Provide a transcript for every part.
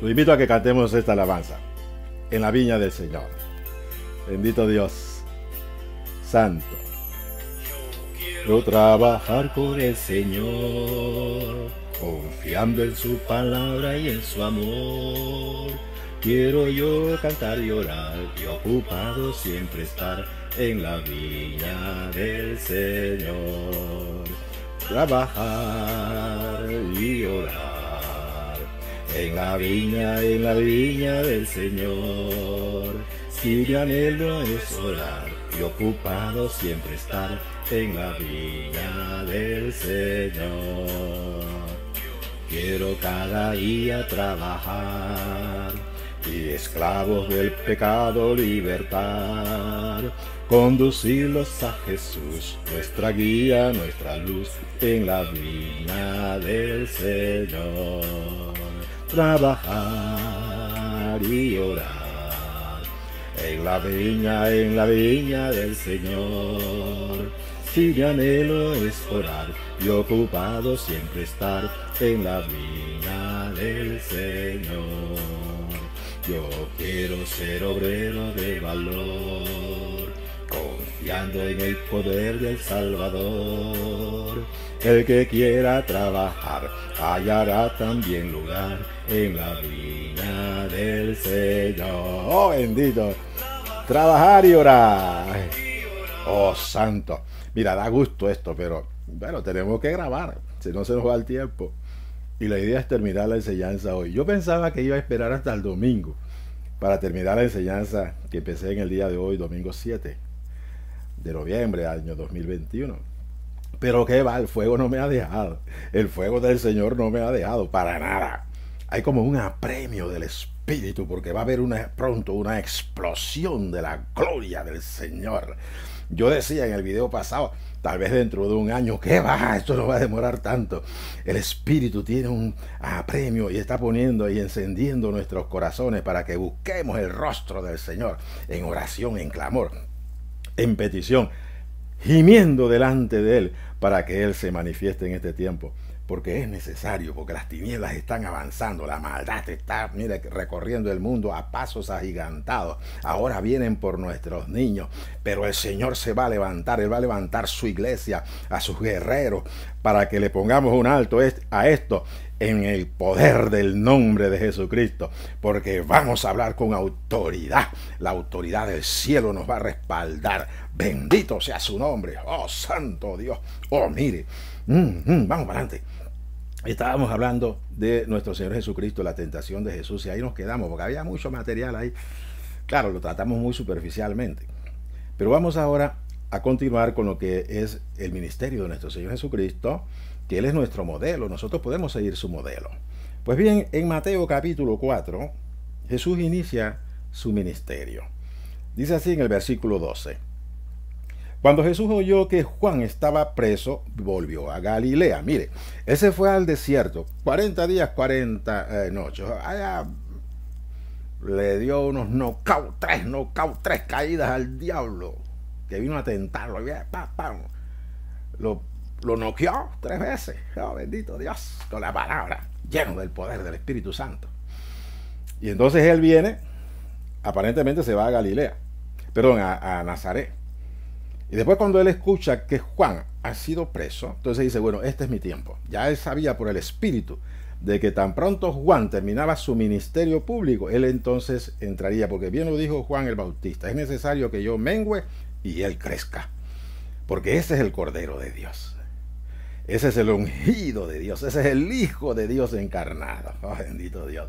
Los invito a que cantemos esta alabanza en la viña del Señor. Bendito Dios, santo. Quiero trabajar con el Señor, confiando en su palabra y en su amor. Quiero yo cantar y orar, y ocupado siempre estar en la viña del Señor. Trabajar y orar en la viña del Señor. Si mi anhelo es orar y ocupado siempre estar en la viña del Señor. Quiero cada día trabajar y esclavos del pecado libertar, conducirlos a Jesús, nuestra guía, nuestra luz, en la viña del Señor. Trabajar y orar en la viña del Señor. Si mi anhelo es orar y ocupado siempre estar en la viña del Señor. Yo quiero ser obrero de valor, confiando en el poder del Salvador. El que quiera trabajar hallará también lugar en la viña del Señor. Oh, bendito. Trabajar y orar. Oh, santo. Mira, da gusto esto, pero bueno, tenemos que grabar, si no se nos va el tiempo. Y la idea es terminar la enseñanza hoy. Yo pensaba que iba a esperar hasta el domingo para terminar la enseñanza que empecé en el día de hoy, domingo 7 de noviembre, año 2021. Pero qué va, el fuego no me ha dejado. El fuego del Señor no me ha dejado para nada. Hay como un apremio del Espíritu, porque va a haber pronto una explosión de la gloria del Señor. Yo decía en el video pasado, tal vez dentro de un año, ¿qué va? Esto no va a demorar tanto. El Espíritu tiene un apremio y está poniendo y encendiendo nuestros corazones para que busquemos el rostro del Señor en oración, en clamor, en petición, gimiendo delante de Él para que Él se manifieste en este tiempo. Porque es necesario, porque las tinieblas están avanzando, la maldad está, mire, recorriendo el mundo a pasos agigantados. Ahora vienen por nuestros niños, pero el Señor se va a levantar, Él va a levantar su iglesia, a sus guerreros, para que le pongamos un alto a esto en el poder del nombre de Jesucristo, porque vamos a hablar con autoridad. La autoridad del cielo nos va a respaldar. Bendito sea su nombre. Oh, santo Dios. Oh, mire. Vamos para adelante. Estábamos hablando de nuestro Señor Jesucristo, la tentación de Jesús, y ahí nos quedamos, porque había mucho material ahí. Claro, lo tratamos muy superficialmente. Pero vamos ahora a continuar con lo que es el ministerio de nuestro Señor Jesucristo, que Él es nuestro modelo. Nosotros podemos seguir su modelo. Pues bien, en Mateo capítulo 4, Jesús inicia su ministerio. Dice así en el versículo 12. Cuando Jesús oyó que Juan estaba preso, volvió a Galilea. Mire, Él se fue al desierto, 40 días, 40 noches. Allá le dio unos tres caídas al diablo, que vino a tentarlo. Lo noqueó 3 veces. Oh, bendito Dios, con la palabra, lleno del poder del Espíritu Santo. Y entonces Él viene, aparentemente se va a Galilea, perdón, a Nazaret. Y después, cuando Él escucha que Juan ha sido preso, entonces dice, bueno, este es mi tiempo. Ya Él sabía por el Espíritu de que tan pronto Juan terminaba su ministerio público, Él entonces entraría, porque bien lo dijo Juan el Bautista, es necesario que yo mengüe y Él crezca, porque ese es el Cordero de Dios. Ese es el ungido de Dios, ese es el Hijo de Dios encarnado. Oh, bendito Dios.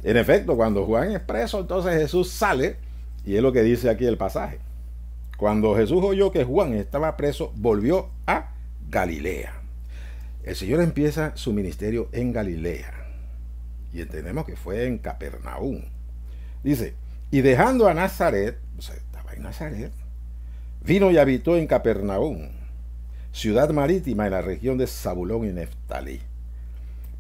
En efecto, cuando Juan es preso, entonces Jesús sale, y es lo que dice aquí el pasaje. Cuando Jesús oyó que Juan estaba preso, volvió a Galilea. El Señor empieza su ministerio en Galilea. Y entendemos que fue en Capernaum. Dice, y dejando a Nazaret, o sea, estaba en Nazaret, vino y habitó en Capernaum, ciudad marítima en la región de Zabulón y Neftalí,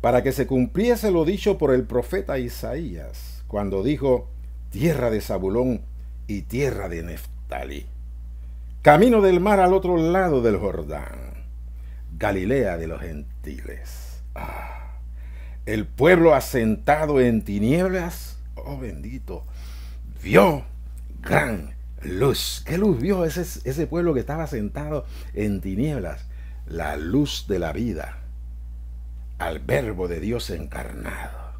para que se cumpliese lo dicho por el profeta Isaías, cuando dijo, tierra de Zabulón y tierra de Neftalí, camino del mar al otro lado del Jordán, Galilea de los gentiles. el pueblo asentado en tinieblas, oh bendito, vio gran luz. ¿Qué luz vio ese pueblo que estaba sentado en tinieblas? La luz de la vida, al verbo de Dios encarnado.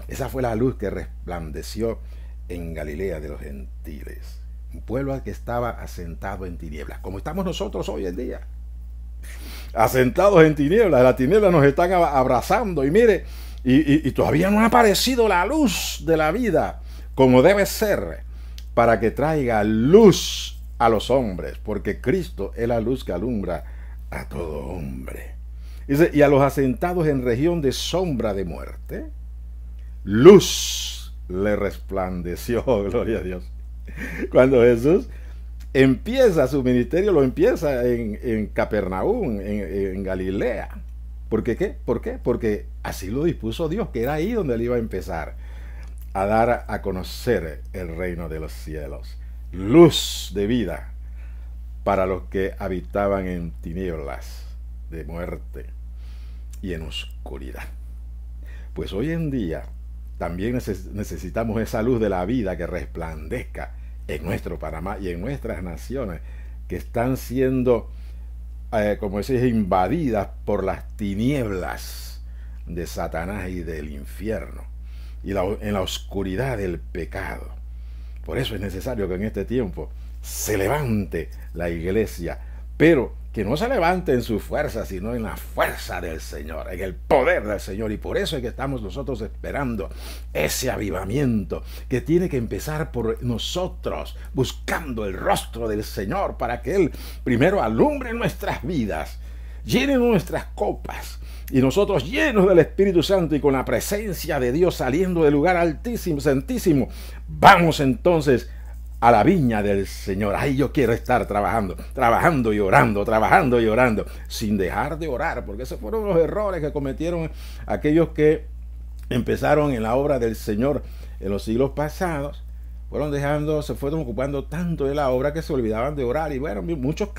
Esa fue la luz que resplandeció en Galilea de los gentiles. Un pueblo que estaba asentado en tinieblas, como estamos nosotros hoy en día. Asentados en tinieblas, las tinieblas nos están abrazando y mire, y todavía no ha aparecido la luz de la vida como debe ser para que traiga luz a los hombres, porque Cristo es la luz que alumbra a todo hombre. Dice, y a los asentados en región de sombra de muerte, luz le resplandeció, gloria a Dios. Cuando Jesús empieza su ministerio, lo empieza en Capernaum, en Galilea. ¿Por qué? ¿Por qué? Porque así lo dispuso Dios, que era ahí donde él iba a empezar a dar a conocer el reino de los cielos. Luz de vida para los que habitaban en tinieblas de muerte y en oscuridad. Pues hoy en día también necesitamos esa luz de la vida que resplandezca en nuestro Panamá y en nuestras naciones que están siendo, como decís, invadidas por las tinieblas de Satanás y del infierno y en la oscuridad del pecado. Por eso es necesario que en este tiempo se levante la iglesia, pero que no se levante en su fuerza, sino en la fuerza del Señor, en el poder del Señor. Y por eso es que estamos nosotros esperando ese avivamiento que tiene que empezar por nosotros, buscando el rostro del Señor para que Él primero alumbre nuestras vidas, llene nuestras copas, y nosotros llenos del Espíritu Santo y con la presencia de Dios saliendo del lugar altísimo, santísimo, vamos entonces a la viña del Señor. Ahí yo quiero estar trabajando y orando, sin dejar de orar, porque esos fueron los errores que cometieron aquellos que empezaron en la obra del Señor en los siglos pasados. Se fueron ocupando tanto de la obra que se olvidaban de orar, y bueno, muchos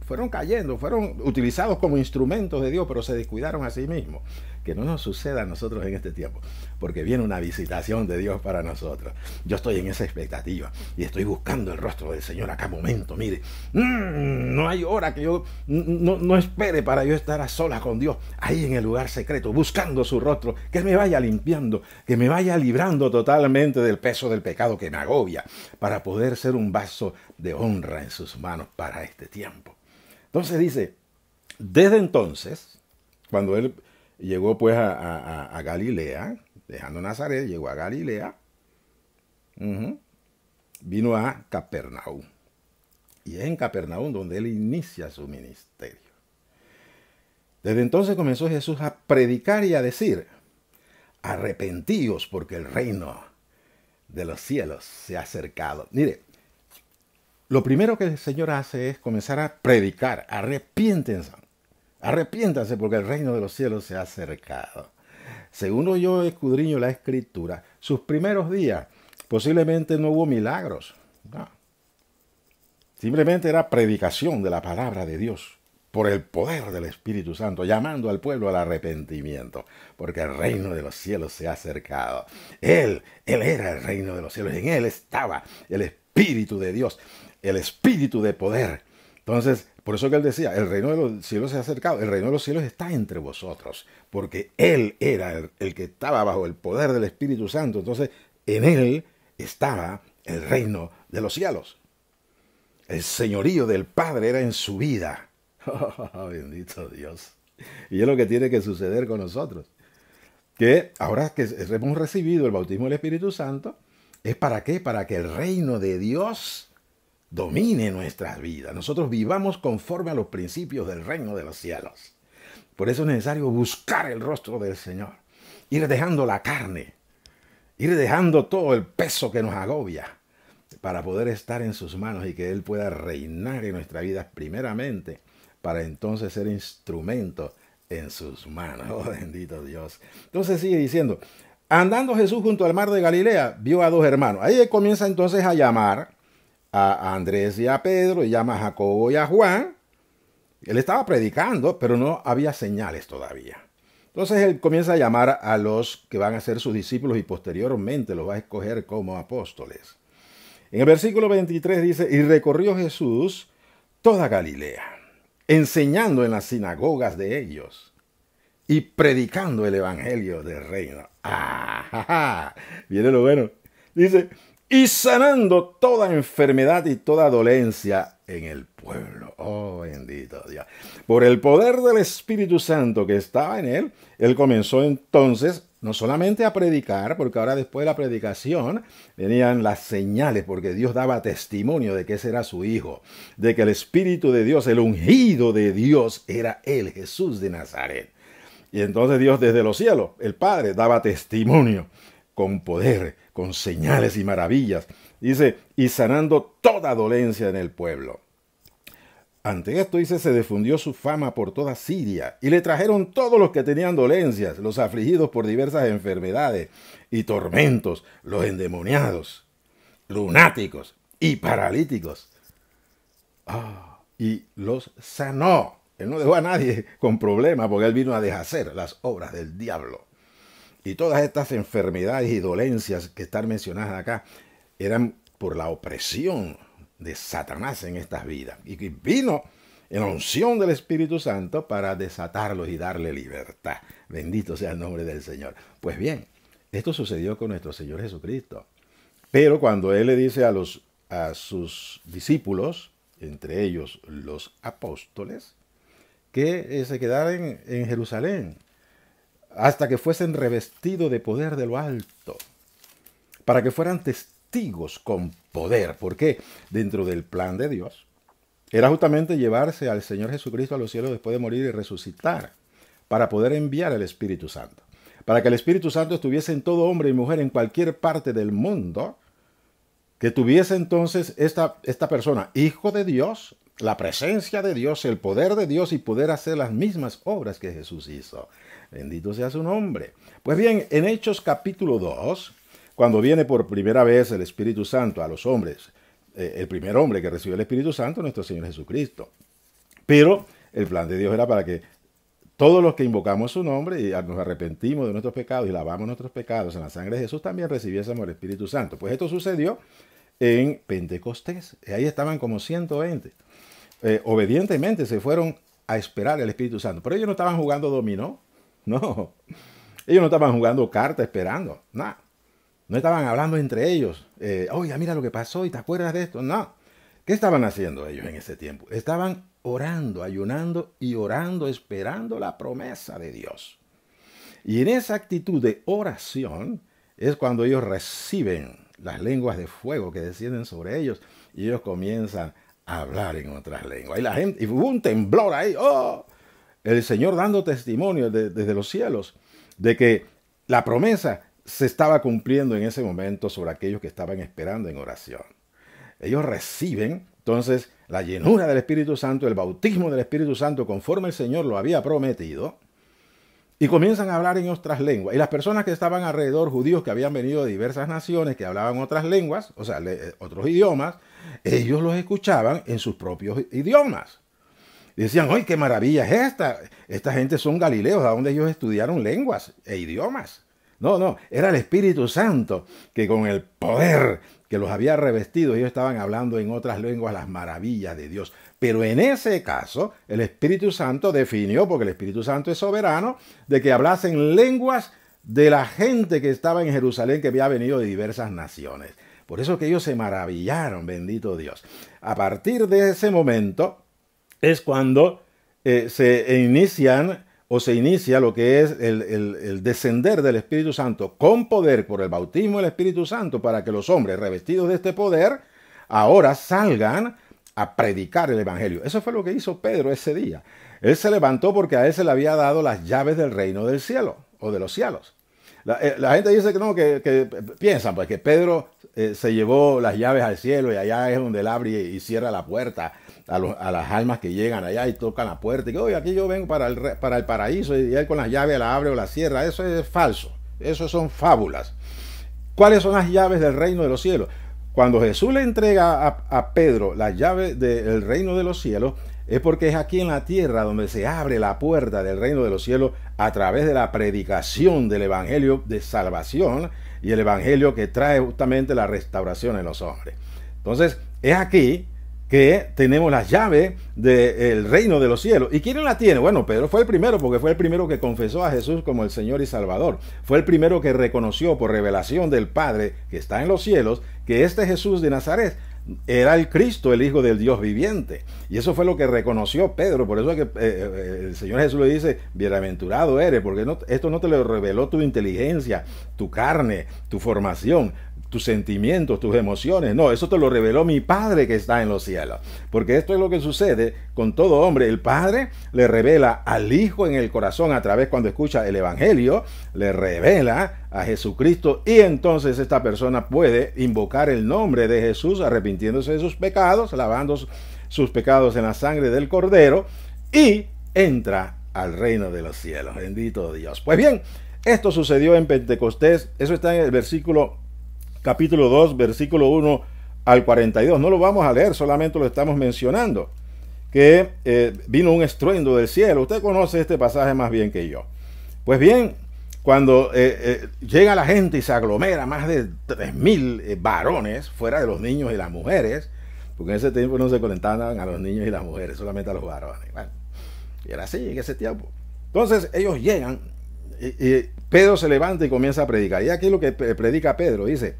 fueron utilizados como instrumentos de Dios, pero se descuidaron a sí mismos. Que no nos suceda a nosotros en este tiempo, porque viene una visitación de Dios para nosotros. Yo estoy en esa expectativa y estoy buscando el rostro del Señor a cada momento. Mire, no hay hora que yo no espere para yo estar a solas con Dios, ahí en el lugar secreto, buscando su rostro, que Él me vaya limpiando, que me vaya librando totalmente del peso del pecado que me agobia, para poder ser un vaso de honra en sus manos para este tiempo. Entonces dice, desde entonces, cuando Él llegó pues a Galilea, dejando Nazaret, llegó a Galilea, vino a Capernaum. Y es en Capernaum donde Él inicia su ministerio. Desde entonces comenzó Jesús a predicar y a decir, arrepentíos porque el reino de los cielos se ha acercado. Mire, lo primero que el Señor hace es comenzar a predicar, arrepiéntanse porque el reino de los cielos se ha acercado. Según yo escudriño la Escritura, sus primeros días posiblemente no hubo milagros. No. Simplemente era predicación de la palabra de Dios por el poder del Espíritu Santo, llamando al pueblo al arrepentimiento, porque el reino de los cielos se ha acercado. Él era el reino de los cielos, en Él estaba el Espíritu de Dios, el Espíritu de poder. Entonces, por eso que Él decía, el reino de los cielos se ha acercado, el reino de los cielos está entre vosotros, porque Él era el que estaba bajo el poder del Espíritu Santo. Entonces, en Él estaba el reino de los cielos. El señorío del Padre era en su vida. Oh, bendito Dios. Y es lo que tiene que suceder con nosotros. Que ahora que hemos recibido el bautismo del Espíritu Santo, ¿es para qué? Para que el reino de Dios domine nuestras vidas. Nosotros vivamos conforme a los principios del reino de los cielos. Por eso es necesario buscar el rostro del Señor. Ir dejando la carne. Ir dejando todo el peso que nos agobia, para poder estar en sus manos y que Él pueda reinar en nuestra vida primeramente, para entonces ser instrumento en sus manos. Oh, bendito Dios. Entonces sigue diciendo, andando Jesús junto al mar de Galilea, vio a dos hermanos. Ahí comienza entonces a llamar a Andrés y a Pedro, y llama a Jacobo y a Juan. Él estaba predicando, pero no había señales todavía. Entonces él comienza a llamar a los que van a ser sus discípulos y posteriormente los va a escoger como apóstoles. En el versículo 23 dice, y recorrió Jesús toda Galilea, enseñando en las sinagogas de ellos y predicando el evangelio del reino. ¡Ah! Viene lo bueno. Dice, y sanando toda enfermedad y toda dolencia en el pueblo. Oh, bendito Dios. Por el poder del Espíritu Santo que estaba en él, él comenzó entonces no solamente a predicar, porque ahora después de la predicación venían las señales, porque Dios daba testimonio de que ese era su Hijo, de que el Espíritu de Dios, el ungido de Dios, era él, Jesús de Nazaret. Y entonces Dios desde los cielos, el Padre, daba testimonio con poder, con señales y maravillas. Dice, y sanando toda dolencia en el pueblo. Ante esto, dice, se difundió su fama por toda Siria, y le trajeron todos los que tenían dolencias, los afligidos por diversas enfermedades y tormentos, los endemoniados, lunáticos y paralíticos. Y los sanó. Él no dejó a nadie con problemas, porque él vino a deshacer las obras del diablo. Y todas estas enfermedades y dolencias que están mencionadas acá eran por la opresión de Satanás en estas vidas. Y que vino en la unción del Espíritu Santo para desatarlos y darle libertad. Bendito sea el nombre del Señor. Pues bien, esto sucedió con nuestro Señor Jesucristo. Pero cuando Él le dice a sus discípulos, entre ellos los apóstoles, que se quedaran en Jerusalén hasta que fuesen revestidos de poder de lo alto, para que fueran testigos con poder, porque dentro del plan de Dios era justamente llevarse al Señor Jesucristo a los cielos después de morir y resucitar, para poder enviar el Espíritu Santo, para que el Espíritu Santo estuviese en todo hombre y mujer en cualquier parte del mundo, que tuviese entonces esta persona, hijo de Dios, la presencia de Dios, el poder de Dios y poder hacer las mismas obras que Jesús hizo. Bendito sea su nombre. Pues bien, en Hechos capítulo 2, cuando viene por primera vez el Espíritu Santo a los hombres, el primer hombre que recibió el Espíritu Santo, nuestro Señor Jesucristo. Pero el plan de Dios era para que todos los que invocamos su nombre y nos arrepentimos de nuestros pecados y lavamos nuestros pecados en la sangre de Jesús, también recibiésemos el Espíritu Santo. Pues esto sucedió en Pentecostés. Y ahí estaban como 120. Obedientemente se fueron a esperar el Espíritu Santo. Pero ellos no estaban jugando dominó. No. Ellos no estaban jugando carta esperando. No. No estaban hablando entre ellos. Oye, mira lo que pasó y te acuerdas de esto. No. ¿Qué estaban haciendo ellos en ese tiempo? Estaban orando, ayunando y orando, esperando la promesa de Dios. Y en esa actitud de oración es cuando ellos reciben las lenguas de fuego que descienden sobre ellos y ellos comienzan a hablar en otras lenguas. Y la gente, y hubo un temblor ahí. ¡Oh! El Señor dando testimonio desde los cielos de que la promesa se estaba cumpliendo en ese momento sobre aquellos que estaban esperando en oración. Ellos reciben entonces la llenura del Espíritu Santo, el bautismo del Espíritu Santo conforme el Señor lo había prometido, y comienzan a hablar en otras lenguas. Y las personas que estaban alrededor, judíos que habían venido de diversas naciones, que hablaban otras lenguas, o sea, otros idiomas, ellos los escuchaban en sus propios idiomas. Y decían, ¡ay, qué maravilla es esta! Esta gente son galileos, ¿a dónde ellos estudiaron lenguas e idiomas? No, era el Espíritu Santo que con el poder que los había revestido, ellos estaban hablando en otras lenguas las maravillas de Dios. Pero en ese caso, el Espíritu Santo definió, porque el Espíritu Santo es soberano, de que hablasen lenguas de la gente que estaba en Jerusalén, que había venido de diversas naciones. Por eso que ellos se maravillaron, bendito Dios. A partir de ese momento es cuando se inicia lo que es el descender del Espíritu Santo con poder por el bautismo del Espíritu Santo, para que los hombres revestidos de este poder ahora salgan a predicar el Evangelio. Eso fue lo que hizo Pedro ese día. Él se levantó porque a él se le había dado las llaves del reino del cielo o de los cielos. La gente dice que no, que piensan pues que Pedro se llevó las llaves al cielo y allá es donde él abre y cierra la puerta a las almas que llegan allá y tocan la puerta y que, oye, aquí yo vengo para el paraíso, y él con las llaves la abre o la cierra. Eso es falso. Eso son fábulas. ¿Cuáles son las llaves del reino de los cielos? cuando Jesús le entrega a Pedro la llave del reino de los cielos, es porque es aquí en la tierra donde se abre la puerta del reino de los cielos a través de la predicación del evangelio de salvación y el evangelio que trae justamente la restauración en los hombres. Entonces, es aquí que tenemos la llave del reino de los cielos. ¿Y quién la tiene? Bueno, Pedro fue el primero, porque fue el primero que confesó a Jesús como el Señor y Salvador. Fue el primero que reconoció por revelación del Padre que está en los cielos que este Jesús de Nazaret era el Cristo, el Hijo del Dios viviente. Y eso fue lo que reconoció Pedro. Por eso es que el Señor Jesús le dice, bienaventurado eres, porque esto no te lo reveló tu inteligencia, tu carne, tu formación, tus sentimientos, tus emociones. No, eso te lo reveló mi Padre que está en los cielos. Porque esto es lo que sucede con todo hombre. El Padre le revela al Hijo en el corazón a través, cuando escucha el Evangelio, le revela a Jesucristo, y entonces esta persona puede invocar el nombre de Jesús, arrepintiéndose de sus pecados, lavando sus pecados en la sangre del Cordero, y entra al reino de los cielos. Bendito Dios. Pues bien, esto sucedió en Pentecostés. Eso está en el capítulo 2, versículo 1 al 42. No lo vamos a leer, solamente lo estamos mencionando. Que vino un estruendo del cielo. Usted conoce este pasaje más bien que yo. Pues bien, cuando llega la gente y se aglomera, más de 3.000 varones, fuera de los niños y las mujeres, porque en ese tiempo no se conectaban a los niños y las mujeres, solamente a los varones. Bueno, y era así en ese tiempo. Entonces ellos llegan y Pedro se levanta y comienza a predicar. Y aquí es lo que predica Pedro, dice: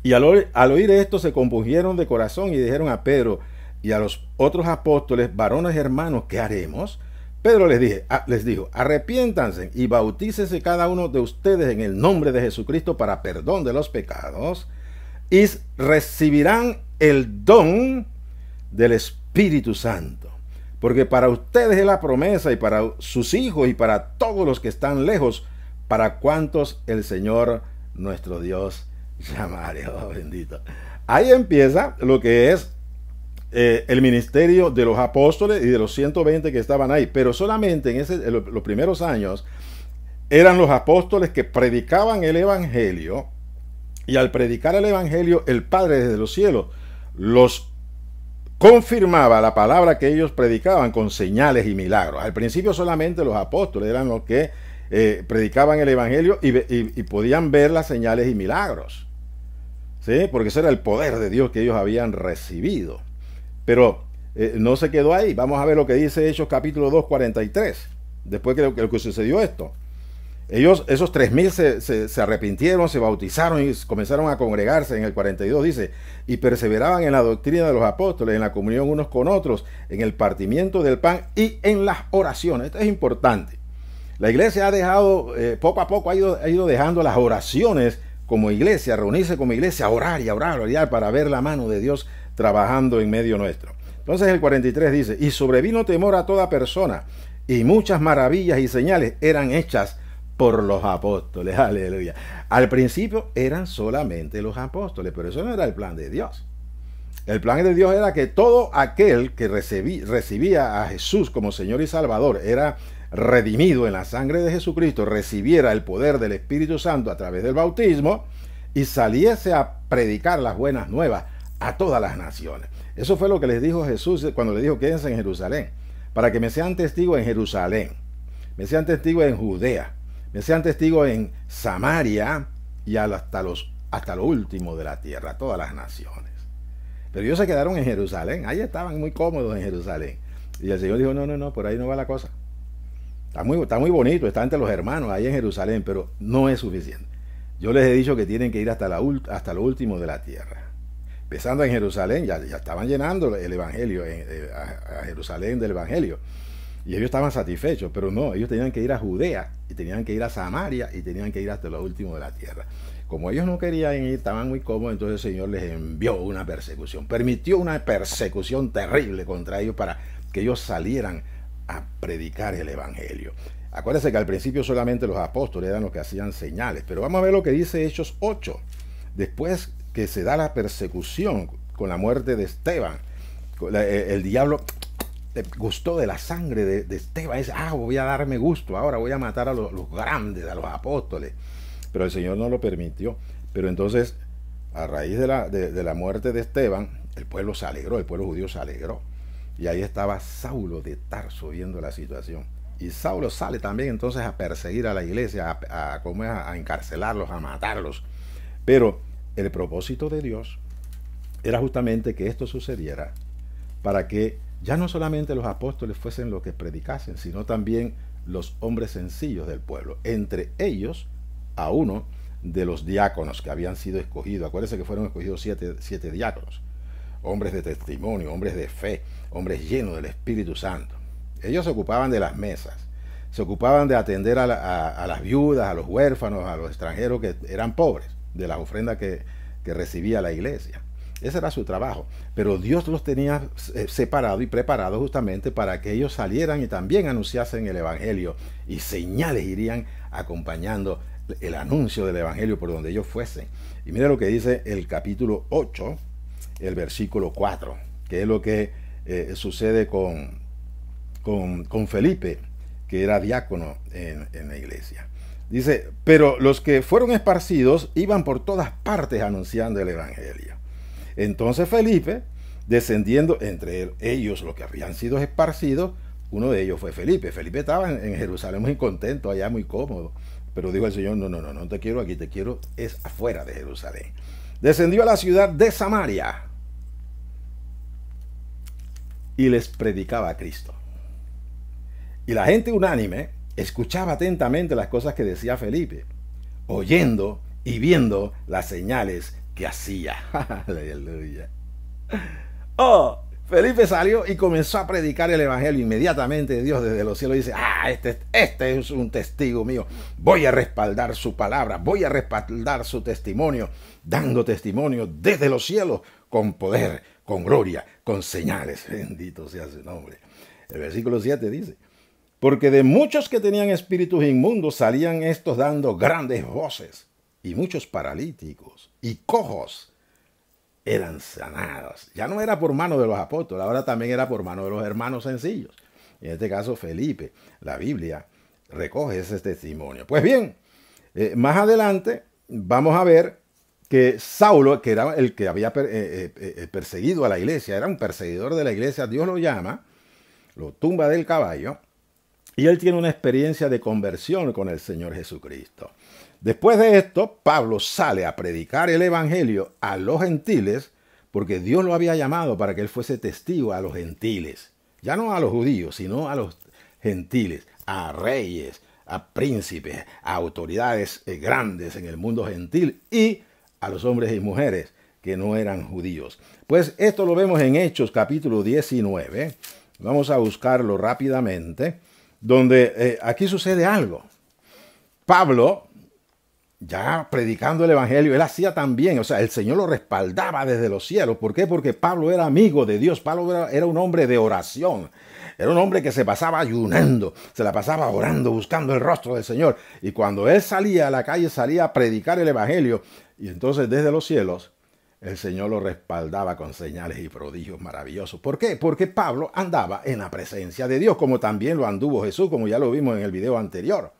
y al oír esto se compungieron de corazón y dijeron a Pedro y a los otros apóstoles: varones hermanos, ¿qué haremos? Pedro les dijo: arrepiéntanse y bautícese cada uno de ustedes en el nombre de Jesucristo para perdón de los pecados, y recibirán el don del Espíritu Santo. Porque para ustedes es la promesa, y para sus hijos y para todos los que están lejos, para cuantos el Señor nuestro Dios llamare. Oh, bendito. Ahí empieza lo que es el ministerio de los apóstoles y de los 120 que estaban ahí. Pero solamente en los primeros años eran los apóstoles que predicaban el Evangelio, y al predicar el Evangelio, el Padre desde los cielos los confirmaba la palabra que ellos predicaban con señales y milagros. Al principio solamente los apóstoles eran los que predicaban el Evangelio y podían ver las señales y milagros, ¿sí? Porque ese era el poder de Dios que ellos habían recibido. Pero no se quedó ahí. Vamos a ver lo que dice Hechos capítulo 2, 43. Después que sucedió esto. Esos 3.000 se arrepintieron, se bautizaron y comenzaron a congregarse. En el 42 dice: y perseveraban en la doctrina de los apóstoles, en la comunión unos con otros, en el partimiento del pan y en las oraciones. Esto es importante. La iglesia ha dejado, poco a poco ha ido dejando las oraciones como iglesia, reunirse como iglesia, orar y orar para ver la mano de Dios trabajando en medio nuestro. Entonces el 43 dice: y sobrevino temor a toda persona, y muchas maravillas y señales eran hechas por los apóstoles. Aleluya. Al principio eran solamente los apóstoles, pero eso no era el plan de Dios. El plan de Dios era que todo aquel que recibía a Jesús como Señor y Salvador, era redimido en la sangre de Jesucristo, recibiera el poder del Espíritu Santo a través del bautismo y saliese a predicar las buenas nuevas a todas las naciones. Eso fue lo que les dijo Jesús cuando les dijo: quédense en Jerusalén, para que me sean testigos en Jerusalén, me sean testigos en Judea, me sean testigos en Samaria y hasta lo último de la tierra, todas las naciones. Pero ellos se quedaron en Jerusalén, ahí estaban muy cómodos en Jerusalén. Y el Señor dijo: no, por ahí no va la cosa. Está muy bonito, está entre los hermanos ahí en Jerusalén, pero no es suficiente. Yo les he dicho que tienen que ir hasta lo último de la tierra. Empezando en Jerusalén, ya estaban llenando el Evangelio, a Jerusalén del Evangelio. Y ellos estaban satisfechos, pero no, ellos tenían que ir a Judea, y tenían que ir a Samaria, y tenían que ir hasta lo último de la tierra. Como ellos no querían ir, estaban muy cómodos, entonces el Señor les envió una persecución. Permitió una persecución terrible contra ellos para que ellos salieran a predicar el Evangelio. Acuérdense que al principio solamente los apóstoles eran los que hacían señales, pero vamos a ver lo que dice Hechos 8. Después que se da la persecución con la muerte de Esteban, el diablo gustó de la sangre de Esteban. Dice: voy a darme gusto, ahora voy a matar a los grandes, a los apóstoles. Pero el Señor no lo permitió. Pero entonces a raíz de la muerte de Esteban, el pueblo se alegró, el pueblo judío se alegró. Y ahí estaba Saulo de Tarso viendo la situación. Y Saulo sale también entonces a perseguir a la iglesia, a encarcelarlos, a matarlos. Pero el propósito de Dios era justamente que esto sucediera para que ya no solamente los apóstoles fuesen los que predicasen, sino también los hombres sencillos del pueblo. Entre ellos, a uno de los diáconos que habían sido escogidos. Acuérdense que fueron escogidos siete diáconos. Hombres de testimonio, hombres de fe, hombres llenos del Espíritu Santo. Ellos se ocupaban de las mesas, se ocupaban de atender a las viudas, a los huérfanos, a los extranjeros que eran pobres, de las ofrendas que recibía la iglesia. Ese era su trabajo. Pero Dios los tenía separados y preparados justamente para que ellos salieran y también anunciasen el Evangelio. Y señales irían acompañando el anuncio del Evangelio por donde ellos fuesen. Y mire lo que dice el capítulo 8, el versículo 4, que es lo que sucede con Felipe, que era diácono en la iglesia. Dice, pero los que fueron esparcidos iban por todas partes anunciando el Evangelio. Entonces Felipe, descendiendo entre ellos los que habían sido esparcidos, uno de ellos fue Felipe. Felipe estaba en Jerusalén muy contento, allá muy cómodo. Pero dijo el Señor, no te quiero aquí, te quiero es afuera de Jerusalén. Descendió a la ciudad de Samaria y les predicaba a Cristo. Y la gente unánime escuchaba atentamente las cosas que decía Felipe, oyendo y viendo las señales que hacía. Aleluya. Oh, Felipe salió y comenzó a predicar el Evangelio. Inmediatamente Dios desde los cielos dice, este es un testigo mío. Voy a respaldar su palabra, voy a respaldar su testimonio, dando testimonio desde los cielos, con poder, con gloria, con señales. Bendito sea su nombre. El versículo 7 dice, porque de muchos que tenían espíritus inmundos salían estos dando grandes voces, y muchos paralíticos y cojos eran sanados. Ya no era por mano de los apóstoles, ahora también era por mano de los hermanos sencillos. En este caso Felipe. La Biblia recoge ese testimonio. Pues bien, más adelante vamos a ver que Saulo, que era el que había perseguido a la iglesia, era un perseguidor de la iglesia, Dios lo llama, lo tumba del caballo, y él tiene una experiencia de conversión con el Señor Jesucristo. Después de esto, Pablo sale a predicar el Evangelio a los gentiles, porque Dios lo había llamado para que él fuese testigo a los gentiles. Ya no a los judíos, sino a los gentiles, a reyes, a príncipes, a autoridades grandes en el mundo gentil y a los hombres y mujeres que no eran judíos. Pues esto lo vemos en Hechos capítulo 19. Vamos a buscarlo rápidamente, donde aquí sucede algo. Pablo, ya predicando el Evangelio, él hacía también, o sea, el Señor lo respaldaba desde los cielos. ¿Por qué? Porque Pablo era amigo de Dios. Pablo era un hombre de oración. Era un hombre que se pasaba ayunando, se la pasaba orando, buscando el rostro del Señor. Y cuando él salía a la calle, salía a predicar el Evangelio. Y entonces desde los cielos, el Señor lo respaldaba con señales y prodigios maravillosos. ¿Por qué? Porque Pablo andaba en la presencia de Dios, como también lo anduvo Jesús, como ya lo vimos en el video anterior.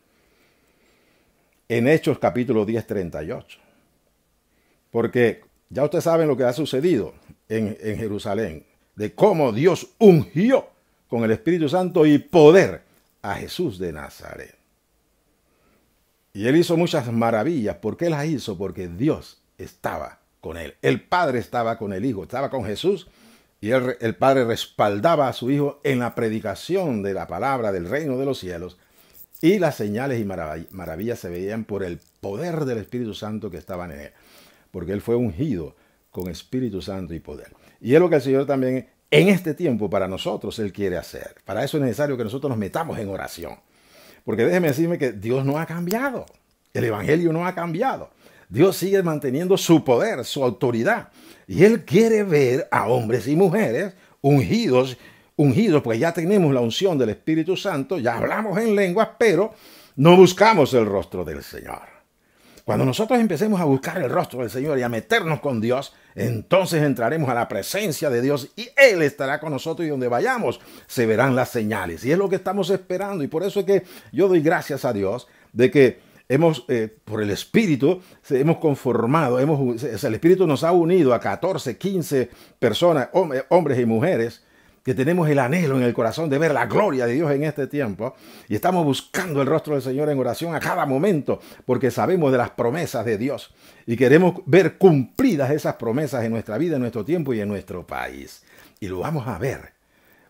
En Hechos capítulo 10, 38. Porque ya ustedes saben lo que ha sucedido en Jerusalén, de cómo Dios ungió con el Espíritu Santo y poder a Jesús de Nazaret. Y él hizo muchas maravillas. ¿Por qué las hizo? Porque Dios estaba con él. El Padre estaba con el Hijo, estaba con Jesús, y el Padre respaldaba a su Hijo en la predicación de la palabra del reino de los cielos. Y las señales y maravillas se veían por el poder del Espíritu Santo que estaban en él. Porque él fue ungido con Espíritu Santo y poder. Y es lo que el Señor también en este tiempo para nosotros él quiere hacer. Para eso es necesario que nosotros nos metamos en oración. Porque déjeme decirme que Dios no ha cambiado. El Evangelio no ha cambiado. Dios sigue manteniendo su poder, su autoridad. Y él quiere ver a hombres y mujeres ungidos, pues ya tenemos la unción del Espíritu Santo, ya hablamos en lenguas, pero no buscamos el rostro del Señor. Cuando nosotros empecemos a buscar el rostro del Señor y a meternos con Dios, entonces entraremos a la presencia de Dios y Él estará con nosotros, y donde vayamos se verán las señales. Y es lo que estamos esperando, y por eso es que yo doy gracias a Dios de que por el Espíritu, hemos conformado, el Espíritu nos ha unido a 14, 15 personas, hombres y mujeres, que tenemos el anhelo en el corazón de ver la gloria de Dios en este tiempo, y estamos buscando el rostro del Señor en oración a cada momento, porque sabemos de las promesas de Dios y queremos ver cumplidas esas promesas en nuestra vida, en nuestro tiempo y en nuestro país. Y lo vamos a ver,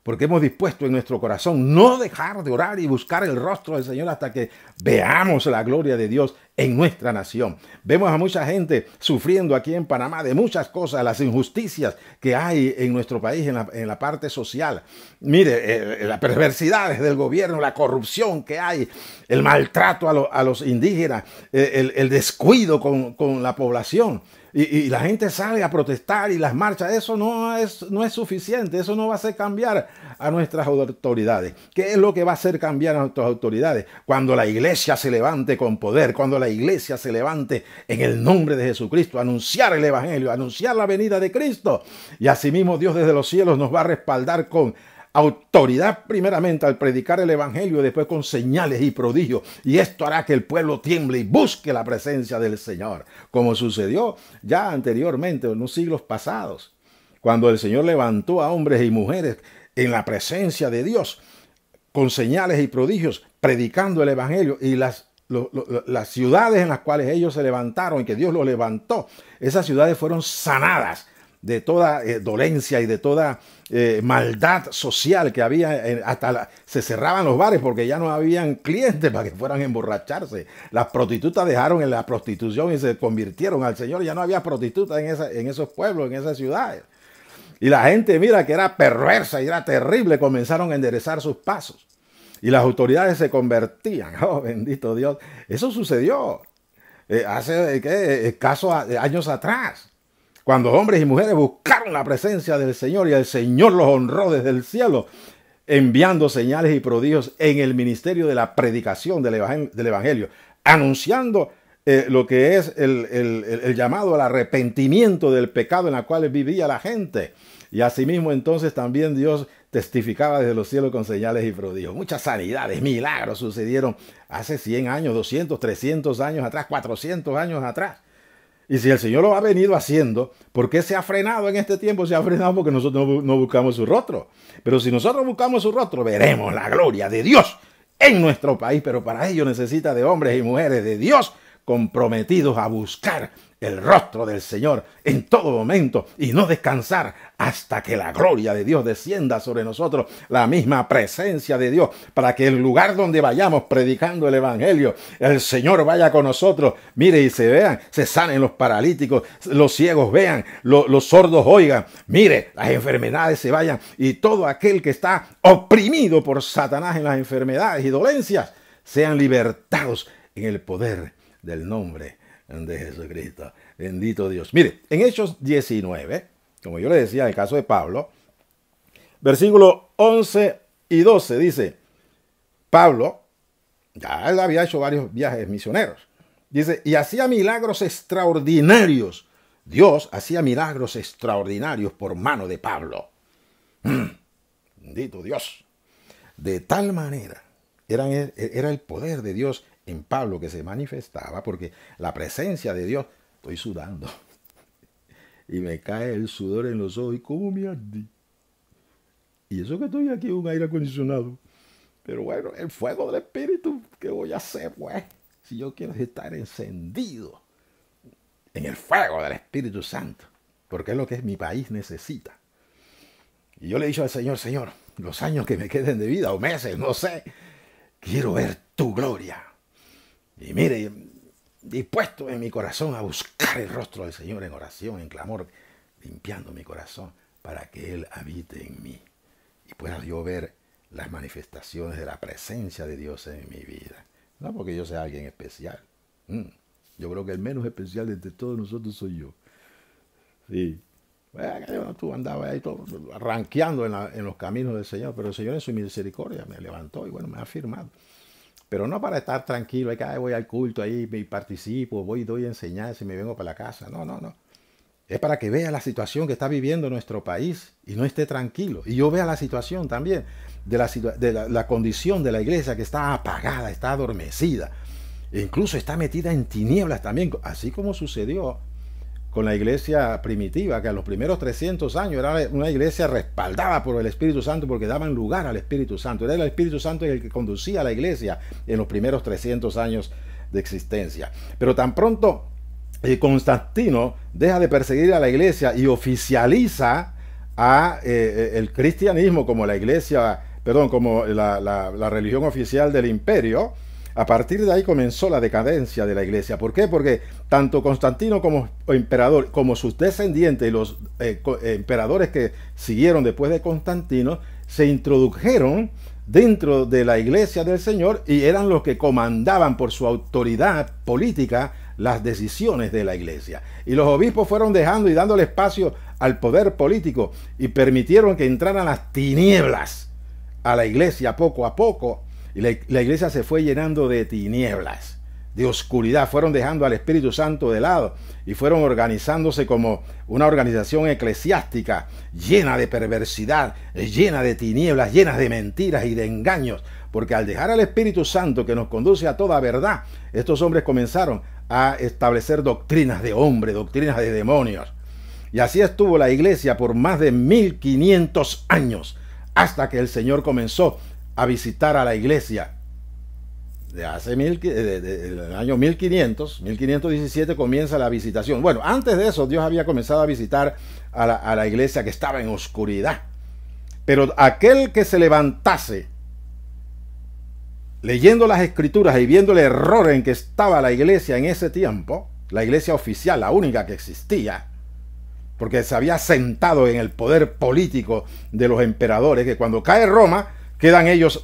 porque hemos dispuesto en nuestro corazón no dejar de orar y buscar el rostro del Señor hasta que veamos la gloria de Dios en nuestra nación. Vemos a mucha gente sufriendo aquí en Panamá de muchas cosas, las injusticias que hay en nuestro país en la parte social. Mire, las perversidades del gobierno, la corrupción que hay, el maltrato a los indígenas, el descuido con la población. Y la gente sale a protestar y las marchas, eso no es suficiente, eso no va a hacer cambiar a nuestras autoridades. ¿Qué es lo que va a hacer cambiar a nuestras autoridades? Cuando la iglesia se levante con poder, cuando la iglesia se levante en el nombre de Jesucristo, anunciar el evangelio, anunciar la venida de Cristo. Y asimismo Dios desde los cielos nos va a respaldar con autoridad primeramente al predicar el evangelio, después con señales y prodigios, y esto hará que el pueblo tiemble y busque la presencia del Señor, como sucedió ya anteriormente en los siglos pasados, cuando el Señor levantó a hombres y mujeres en la presencia de Dios con señales y prodigios, predicando el evangelio, y las ciudades en las cuales ellos se levantaron y que Dios los levantó, esas ciudades fueron sanadas de toda dolencia y de toda maldad social que había. Se cerraban los bares porque ya no habían clientes para que fueran a emborracharse. Las prostitutas dejaron en la prostitución y se convirtieron al Señor. Ya no había prostitutas en esos pueblos, en esas ciudades. Y la gente, mira, que era perversa y era terrible, comenzaron a enderezar sus pasos. Y las autoridades se convertían. Oh, bendito Dios. Eso sucedió hace escasos años atrás, cuando hombres y mujeres buscaron la presencia del Señor y el Señor los honró desde el cielo, enviando señales y prodigios en el ministerio de la predicación del evangelio, anunciando lo que es el llamado al arrepentimiento del pecado en el cual vivía la gente. Y asimismo entonces también Dios testificaba desde los cielos con señales y prodigios. Muchas sanidades, milagros sucedieron hace 100 años, 200, 300 años atrás, 400 años atrás. Y si el Señor lo ha venido haciendo, ¿por qué se ha frenado en este tiempo? Se ha frenado porque nosotros no buscamos su rostro. Pero si nosotros buscamos su rostro, veremos la gloria de Dios en nuestro país. Pero para ello necesita de hombres y mujeres de Dios comprometidos a buscar el rostro del Señor en todo momento y no descansar hasta que la gloria de Dios descienda sobre nosotros, la misma presencia de Dios, para que el lugar donde vayamos predicando el evangelio, el Señor vaya con nosotros, mire, y se sanen los paralíticos, los ciegos vean, los sordos oigan, mire, las enfermedades se vayan, y todo aquel que está oprimido por Satanás en las enfermedades y dolencias sean libertados en el poder del nombre de Jesucristo. Bendito Dios. Mire, en Hechos 19, como yo le decía en el caso de Pablo, versículos 11 y 12 dice, Pablo, ya él había hecho varios viajes misioneros, dice, y hacía milagros extraordinarios. Dios hacía milagros extraordinarios por mano de Pablo. Bendito Dios. De tal manera, era el poder de Dios en Pablo que se manifestaba, porque la presencia de Dios, estoy sudando y me cae el sudor en los ojos y cómo me arde. Y eso que estoy aquí en un aire acondicionado. Pero bueno, el fuego del Espíritu, ¿qué voy a hacer, pues? Si yo quiero estar encendido en el fuego del Espíritu Santo, porque es lo que mi país necesita. Y yo le he dicho al Señor, Señor, los años que me queden de vida, o meses, no sé, quiero ver tu gloria. Y mire, dispuesto en mi corazón a buscar el rostro del Señor en oración, en clamor, limpiando mi corazón para que Él habite en mí y pueda yo ver las manifestaciones de la presencia de Dios en mi vida. No porque yo sea alguien especial. Yo creo que el menos especial de entre todos nosotros soy yo. Sí. Bueno, tú andabas ahí todo ranqueando en los caminos del Señor, pero el Señor en su misericordia me levantó y bueno, me ha firmado. Pero no para estar tranquilo, que voy al culto ahí y participo, doy enseñanza y me vengo para la casa. No, no, no. Es para que vea la situación que está viviendo nuestro país y no esté tranquilo. Y yo vea la situación también de la condición de la iglesia que está apagada, está adormecida. E incluso está metida en tinieblas también, así como sucedió con la iglesia primitiva, que a los primeros 300 años era una iglesia respaldada por el Espíritu Santo, porque daban lugar al Espíritu Santo. Era el Espíritu Santo el que conducía a la iglesia en los primeros 300 años de existencia. Pero tan pronto Constantino deja de perseguir a la iglesia y oficializa el cristianismo como la iglesia, perdón, como la religión oficial del imperio, a partir de ahí comenzó la decadencia de la iglesia. ¿Por qué? Porque tanto Constantino como emperador, como sus descendientes y los emperadores que siguieron después de Constantino, se introdujeron dentro de la iglesia del Señor y eran los que comandaban por su autoridad política las decisiones de la iglesia. Y los obispos fueron dejando y dándole espacio al poder político y permitieron que entraran las tinieblas a la iglesia poco a poco. Y la iglesia se fue llenando de tinieblas, de oscuridad. Fueron dejando al Espíritu Santo de lado y fueron organizándose como una organización eclesiástica llena de perversidad, llena de tinieblas, llena de mentiras y de engaños. Porque al dejar al Espíritu Santo que nos conduce a toda verdad, estos hombres comenzaron a establecer doctrinas de hombre, doctrinas de demonios. Y así estuvo la iglesia por más de 1500 años, hasta que el Señor comenzó a visitar a la iglesia. El año 1517 comienza la visitación. Bueno, antes de eso Dios había comenzado a visitar a la iglesia que estaba en oscuridad. Pero aquel que se levantase leyendo las escrituras y viendo el error en que estaba la iglesia en ese tiempo, la iglesia oficial, la única que existía, porque se había sentado en el poder político de los emperadores, que cuando cae Roma, quedan ellos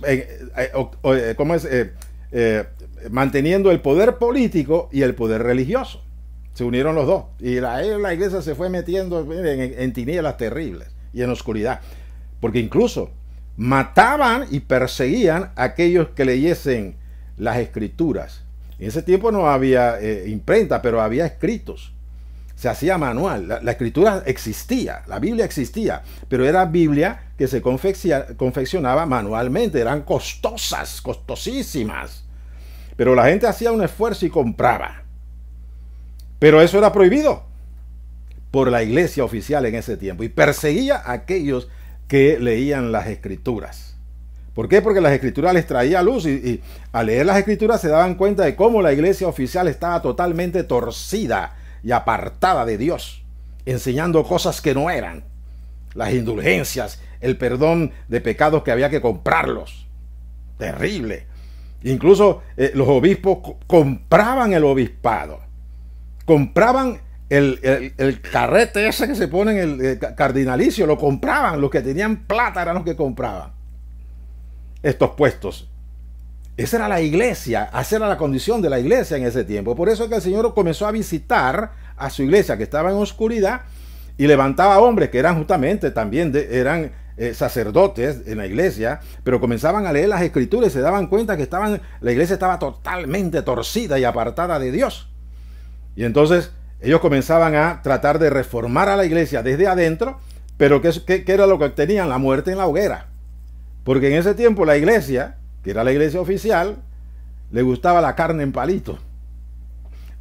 manteniendo el poder político y el poder religioso. Se unieron los dos. Y la iglesia se fue metiendo en tinieblas terribles y en oscuridad. Porque incluso mataban y perseguían a aquellos que leyesen las escrituras. En ese tiempo no había imprenta, pero había escritos. Se hacía manual. La escritura existía, la Biblia existía, pero era Biblia que se confeccionaba manualmente. Eran costosas, costosísimas. Pero la gente hacía un esfuerzo y compraba. Pero eso era prohibido por la iglesia oficial en ese tiempo. Y perseguía a aquellos que leían las escrituras. ¿Por qué? Porque las escrituras les traía luz y al leer las escrituras se daban cuenta de cómo la iglesia oficial estaba totalmente torcida y apartada de Dios, enseñando cosas que no eran, las indulgencias, el perdón de pecados que había que comprarlos. Terrible. Incluso los obispos compraban el obispado, compraban el carrete ese que se pone en el cardinalicio, lo compraban. Los que tenían plata eran los que compraban estos puestos. Esa era la iglesia, esa era la condición de la iglesia en ese tiempo. Por eso es que el Señor comenzó a visitar a su iglesia que estaba en oscuridad y levantaba hombres que eran justamente también eran sacerdotes en la iglesia, pero comenzaban a leer las escrituras y se daban cuenta que la iglesia estaba totalmente torcida y apartada de Dios. Y entonces ellos comenzaban a tratar de reformar a la iglesia desde adentro, pero ¿qué era lo que obtenían? La muerte en la hoguera. Porque en ese tiempo la iglesia, que era la iglesia oficial, le gustaba la carne en palito.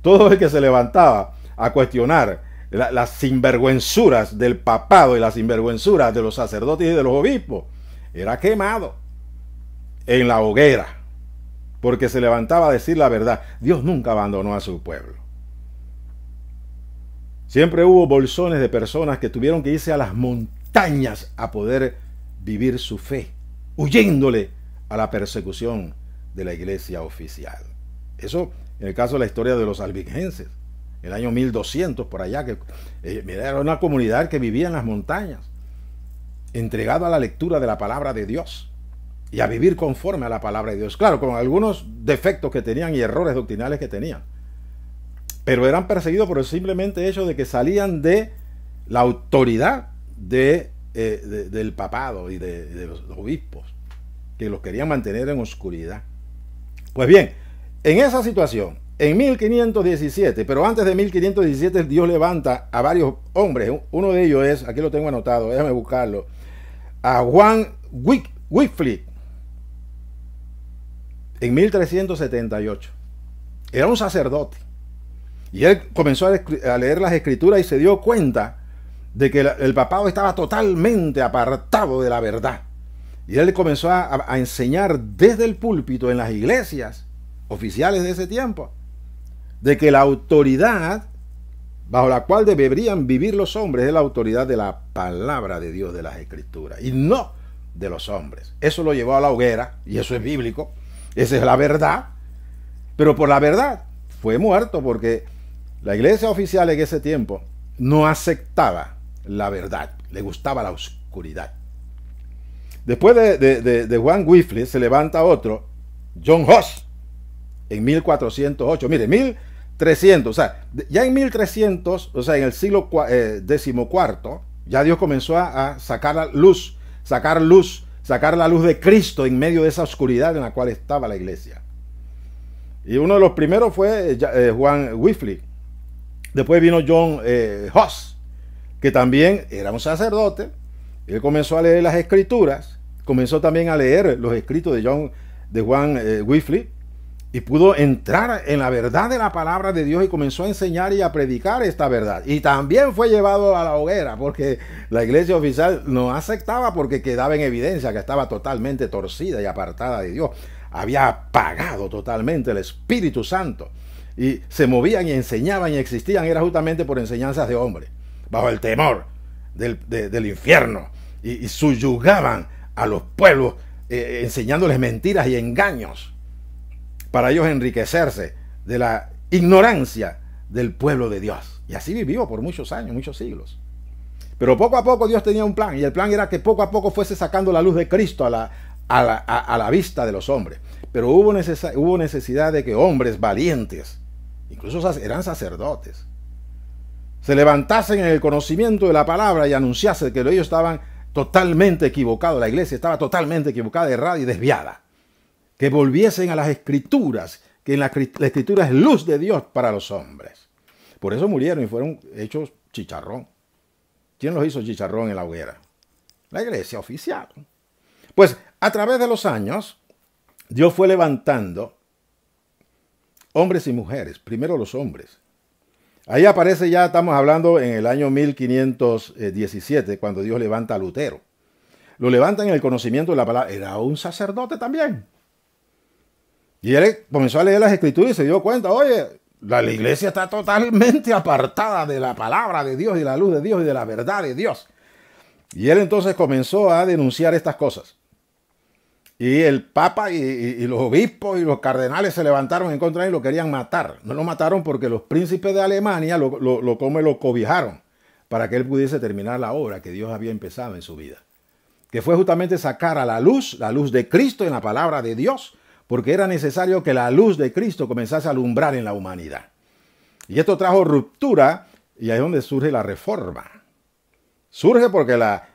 Todo el que se levantaba a cuestionar las sinvergüenzuras del papado y las sinvergüenzuras de los sacerdotes y de los obispos, era quemado en la hoguera, porque se levantaba a decir la verdad. Dios nunca abandonó a su pueblo. Siempre hubo bolsones de personas que tuvieron que irse a las montañas a poder vivir su fe, huyéndole a la persecución de la iglesia oficial. Eso en el caso de la historia de los albigenses, el año 1200 por allá, que era una comunidad que vivía en las montañas, entregado a la lectura de la palabra de Dios y a vivir conforme a la palabra de Dios. Claro, con algunos defectos que tenían y errores doctrinales que tenían, pero eran perseguidos por el simplemente hecho de que salían de la autoridad del papado y de los obispos, que los querían mantener en oscuridad. Pues bien, en esa situación, en 1517, pero antes de 1517, Dios levanta a varios hombres. Uno de ellos es, aquí lo tengo anotado, déjame buscarlo, a Juan Wycliffe, en 1378. era un sacerdote. Y él comenzó a leer las escrituras y se dio cuenta de que el papado estaba totalmente apartado de la verdad. Y él comenzó a enseñar desde el púlpito en las iglesias oficiales de ese tiempo, de que la autoridad bajo la cual deberían vivir los hombres es la autoridad de la palabra de Dios, de las escrituras, y no de los hombres. Eso lo llevó a la hoguera, y eso es bíblico, esa es la verdad, pero por la verdad fue muerto, porque la iglesia oficial en ese tiempo no aceptaba la verdad, le gustaba la oscuridad. Después de Juan Wycliffe se levanta otro, John Huss, en 1408. Mire, 1300, o sea, ya en 1300, o sea, en el siglo XIV, ya Dios comenzó a sacar la luz de Cristo en medio de esa oscuridad en la cual estaba la iglesia. Y uno de los primeros fue Juan Wycliffe. Después vino John Huss, que también era un sacerdote. Él comenzó a leer las escrituras, comenzó también a leer los escritos de Juan Wycliffe, y pudo entrar en la verdad de la palabra de Dios y comenzó a enseñar y a predicar esta verdad. Y también fue llevado a la hoguera, porque la iglesia oficial no aceptaba, porque quedaba en evidencia que estaba totalmente torcida y apartada de Dios. Había apagado totalmente el Espíritu Santo. Y se movían y enseñaban y existían, era justamente por enseñanzas de hombres, bajo el temor del infierno. Y subyugaban a los pueblos, enseñándoles mentiras y engaños, para ellos enriquecerse de la ignorancia del pueblo de Dios. Y así vivió por muchos años, muchos siglos. Pero poco a poco Dios tenía un plan, y el plan era que poco a poco fuese sacando la luz de Cristo a la vista de los hombres. Pero hubo necesidad de que hombres valientes, incluso eran sacerdotes, se levantasen en el conocimiento de la palabra y anunciasen que ellos estaban totalmente equivocados, la iglesia estaba totalmente equivocada, errada y desviada. Que volviesen a las escrituras, que en la escritura es luz de Dios para los hombres. Por eso murieron y fueron hechos chicharrón. ¿Quién los hizo chicharrón en la hoguera? La iglesia oficial. Pues a través de los años, Dios fue levantando hombres y mujeres, primero los hombres. Ahí aparece, ya estamos hablando en el año 1517, cuando Dios levanta a Lutero. Lo levanta en el conocimiento de la palabra. Era un sacerdote también. Y él comenzó a leer las escrituras y se dio cuenta, oye, la iglesia está totalmente apartada de la palabra de Dios y la luz de Dios y de la verdad de Dios. Y él entonces comenzó a denunciar estas cosas. Y el Papa y los obispos y los cardenales se levantaron en contra de él y lo querían matar. No lo mataron porque los príncipes de Alemania lo cobijaron para que él pudiese terminar la obra que Dios había empezado en su vida. Que fue justamente sacar a la luz de Cristo en la palabra de Dios, porque era necesario que la luz de Cristo comenzase a alumbrar en la humanidad. Y esto trajo ruptura, y ahí es donde surge la reforma. Surge porque la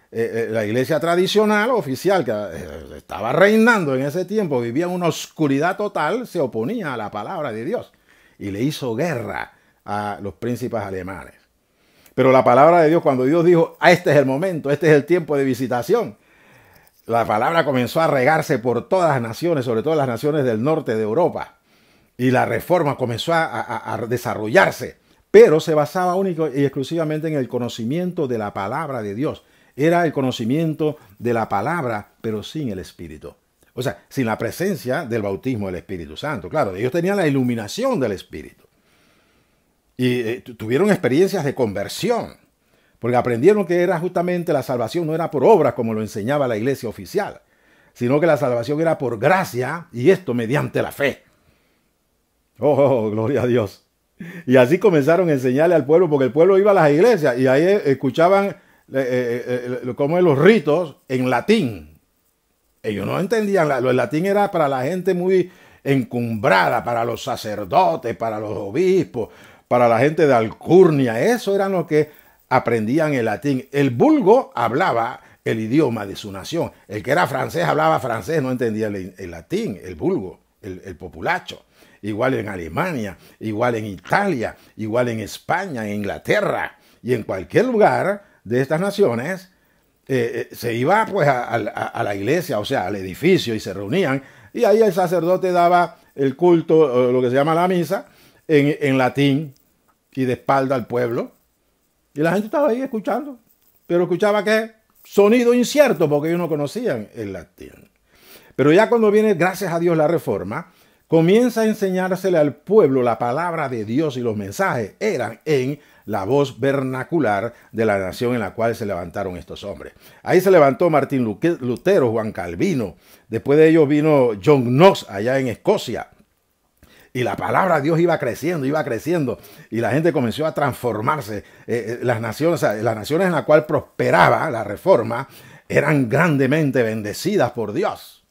iglesia tradicional, oficial, que estaba reinando en ese tiempo, vivía en una oscuridad total, se oponía a la palabra de Dios y le hizo guerra a los príncipes alemanes. Pero la palabra de Dios, cuando Dios dijo, este es el momento, este es el tiempo de visitación, la palabra comenzó a regarse por todas las naciones, sobre todo las naciones del norte de Europa. Y la reforma comenzó a desarrollarse, pero se basaba único y exclusivamente en el conocimiento de la palabra de Dios. Era el conocimiento de la palabra, pero sin el Espíritu. O sea, sin la presencia del bautismo del Espíritu Santo. Claro, ellos tenían la iluminación del Espíritu. Y tuvieron experiencias de conversión. Porque aprendieron que era justamente la salvación, no era por obras como lo enseñaba la iglesia oficial, sino que la salvación era por gracia, y esto mediante la fe. Oh, gloria a Dios. Y así comenzaron a enseñarle al pueblo, porque el pueblo iba a las iglesias y ahí escuchaban como los ritos en latín. Ellos no entendían, el latín era para la gente muy encumbrada, para los sacerdotes, para los obispos, para la gente de alcurnia. Eso eran los que aprendían el latín. El vulgo hablaba el idioma de su nación. El que era francés hablaba francés, no entendía el latín, el vulgo, el populacho. Igual en Alemania, igual en Italia, igual en España, en Inglaterra y en cualquier lugar de estas naciones, se iba pues a la iglesia, o sea, al edificio, y se reunían, y ahí el sacerdote daba el culto, lo que se llama la misa, en latín y de espalda al pueblo. Y la gente estaba ahí escuchando. Pero escuchaba ¿qué? Sonido incierto, porque ellos no conocían el latín. Pero ya cuando viene, gracias a Dios, la reforma, comienza a enseñársele al pueblo la palabra de Dios, y los mensajes eran en la voz vernacular de la nación en la cual se levantaron estos hombres. Ahí se levantó Martín Lutero, Juan Calvino. Después de ellos vino John Knox allá en Escocia. Y la palabra de Dios iba creciendo, y la gente comenzó a transformarse. Las naciones en las cuales prosperaba la reforma eran grandemente bendecidas por Dios.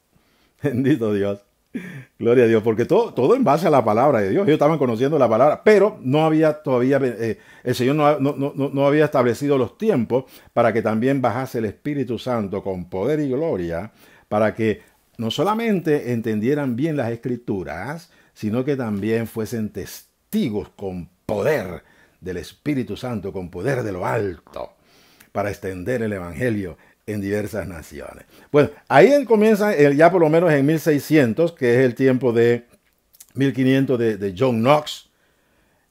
Bendito Dios. Gloria a Dios, porque todo en base a la palabra de Dios. Ellos estaban conociendo la palabra, pero no había todavía, el Señor no había establecido los tiempos para que también bajase el Espíritu Santo con poder y gloria, para que no solamente entendieran bien las Escrituras, sino que también fuesen testigos con poder del Espíritu Santo, con poder de lo alto, para extender el Evangelio en diversas naciones. Bueno, ahí comienza ya por lo menos en 1600, que es el tiempo de 1500 de John Knox.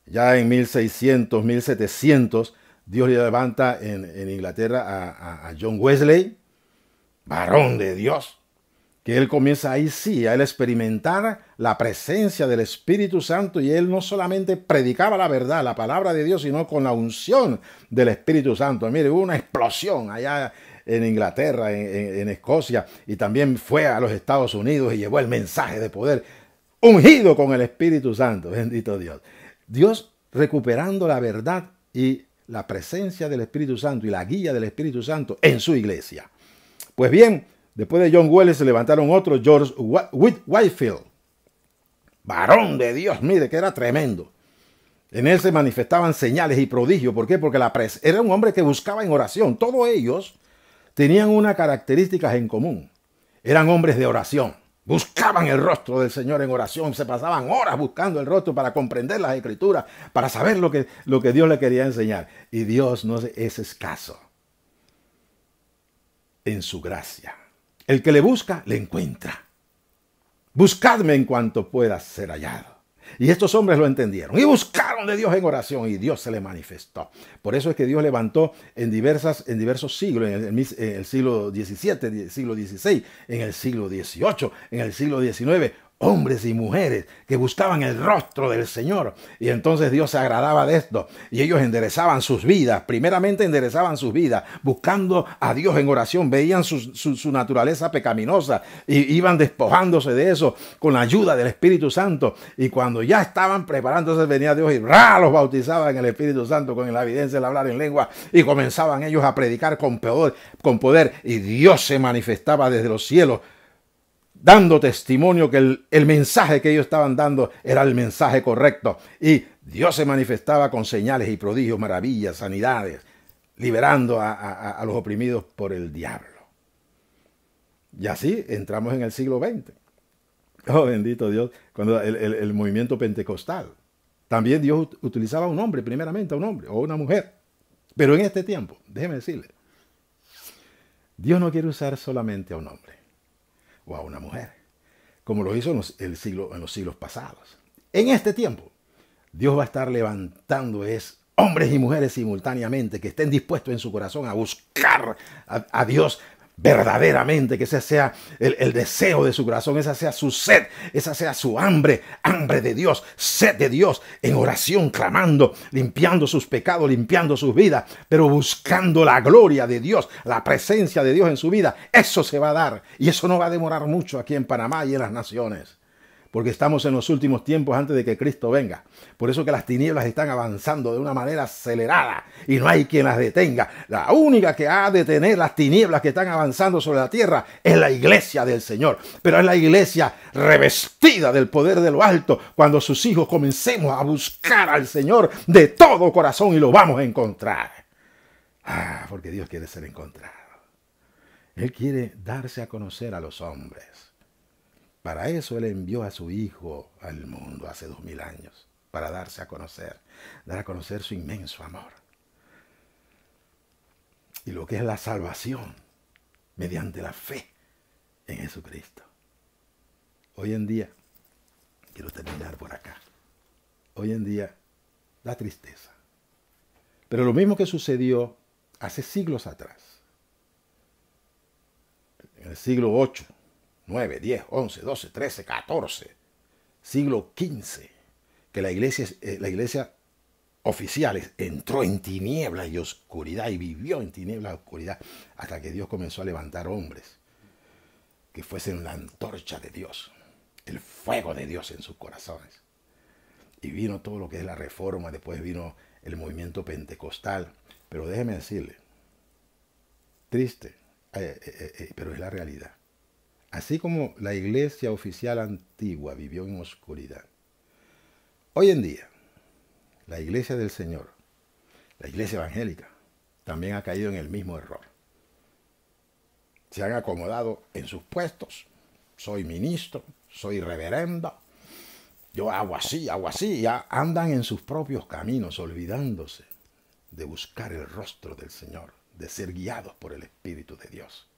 Ya en 1600, 1700, Dios le levanta en Inglaterra a John Wesley, varón de Dios, que él comienza ahí sí, a él experimentar la presencia del Espíritu Santo, y él no solamente predicaba la verdad, la palabra de Dios, sino con la unción del Espíritu Santo. Mire, hubo una explosión allá en Inglaterra, en Escocia, y también fue a los Estados Unidos y llevó el mensaje de poder, ungido con el Espíritu Santo. Bendito Dios. Dios recuperando la verdad y la presencia del Espíritu Santo y la guía del Espíritu Santo en su iglesia. Pues bien, después de John Wesley se levantaron otros, George Whitefield, varón de Dios, mire que era tremendo. En él se manifestaban señales y prodigios. ¿Por qué? Porque era un hombre que buscaba en oración. Todos ellos tenían una característica en común. Eran hombres de oración. Buscaban el rostro del Señor en oración. Se pasaban horas buscando el rostro para comprender las Escrituras, para saber lo que Dios le quería enseñar. Y Dios no es escaso en su gracia. El que le busca, le encuentra. Buscadme en cuanto pueda ser hallado. Y estos hombres lo entendieron y buscaron de Dios en oración, y Dios se le manifestó. Por eso es que Dios levantó en diversos siglos, en el siglo XVII, siglo XVI, en el siglo XVIII, en el siglo XIX, hombres y mujeres que buscaban el rostro del Señor. Y entonces Dios se agradaba de esto, y ellos enderezaban sus vidas. Primeramente enderezaban sus vidas buscando a Dios en oración. Veían su naturaleza pecaminosa y iban despojándose de eso con la ayuda del Espíritu Santo. Y cuando ya estaban preparándose, venía Dios y los bautizaba en el Espíritu Santo con la evidencia de hablar en lengua, y comenzaban ellos a predicar con poder, y Dios se manifestaba desde los cielos, dando testimonio que el mensaje que ellos estaban dando era el mensaje correcto. Y Dios se manifestaba con señales y prodigios, maravillas, sanidades, liberando a los oprimidos por el diablo. Y así entramos en el siglo XX. Oh, bendito Dios, cuando el movimiento pentecostal. También Dios utilizaba a un hombre, primeramente a un hombre o una mujer. Pero en este tiempo, déjeme decirle, Dios no quiere usar solamente a un hombre o a una mujer, como lo hizo en los siglos pasados. En este tiempo, Dios va a estar levantando hombres y mujeres simultáneamente, que estén dispuestos en su corazón a buscar a Dios verdaderamente, que ese sea el deseo de su corazón, esa sea su sed, esa sea su hambre de Dios, sed de Dios, en oración, clamando, limpiando sus pecados, limpiando sus vidas, pero buscando la gloria de Dios, la presencia de Dios en su vida. Eso se va a dar, y eso no va a demorar mucho aquí en Panamá y en las naciones, porque estamos en los últimos tiempos antes de que Cristo venga. Por eso que las tinieblas están avanzando de una manera acelerada y no hay quien las detenga. La única que ha de detener las tinieblas que están avanzando sobre la tierra es la iglesia del Señor. Pero es la iglesia revestida del poder de lo alto, cuando sus hijos comencemos a buscar al Señor de todo corazón, y lo vamos a encontrar. Porque Dios quiere ser encontrado. Él quiere darse a conocer a los hombres. Para eso Él envió a su Hijo al mundo hace 2000 años, para darse a conocer, dar a conocer su inmenso amor. Y lo que es la salvación mediante la fe en Jesucristo. Hoy en día quiero terminar por acá. Hoy en día da tristeza. Pero lo mismo que sucedió hace siglos atrás, en el siglo 8, 9, 10, 11, 12, 13, 14, siglo 15, que la iglesia oficial entró en tinieblas y oscuridad y vivió en tinieblas y oscuridad hasta que Dios comenzó a levantar hombres que fuesen la antorcha de Dios, el fuego de Dios en sus corazones. Y vino todo lo que es la reforma, después vino el movimiento pentecostal. Pero déjeme decirle, triste, pero es la realidad. Así como la iglesia oficial antigua vivió en oscuridad, hoy en día, la iglesia del Señor, la iglesia evangélica, también ha caído en el mismo error. Se han acomodado en sus puestos. Soy ministro, soy reverendo, yo hago así, ya andan en sus propios caminos, olvidándose de buscar el rostro del Señor, de ser guiados por el Espíritu de Dios.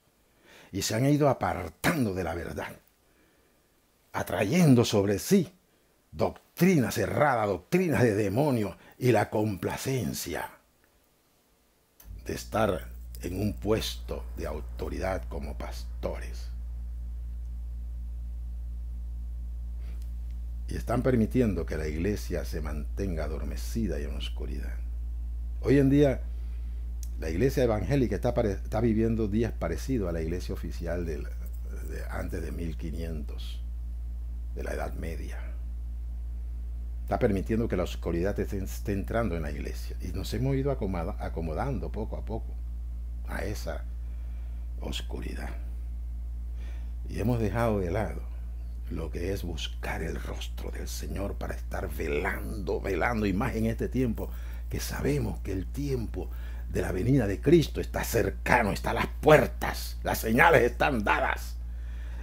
Y se han ido apartando de la verdad, atrayendo sobre sí doctrinas erradas, doctrinas de demonios y la complacencia de estar en un puesto de autoridad como pastores. Y están permitiendo que la iglesia se mantenga adormecida y en oscuridad. Hoy en día, la iglesia evangélica está viviendo días parecidos a la iglesia oficial de antes de 1500, de la Edad Media. Está permitiendo que la oscuridad esté entrando en la iglesia. Y nos hemos ido acomodando poco a poco a esa oscuridad. Y hemos dejado de lado lo que es buscar el rostro del Señor para estar velando, y más en este tiempo, que sabemos que el tiempo de la venida de Cristo está cercano, está a las puertas, las señales están dadas.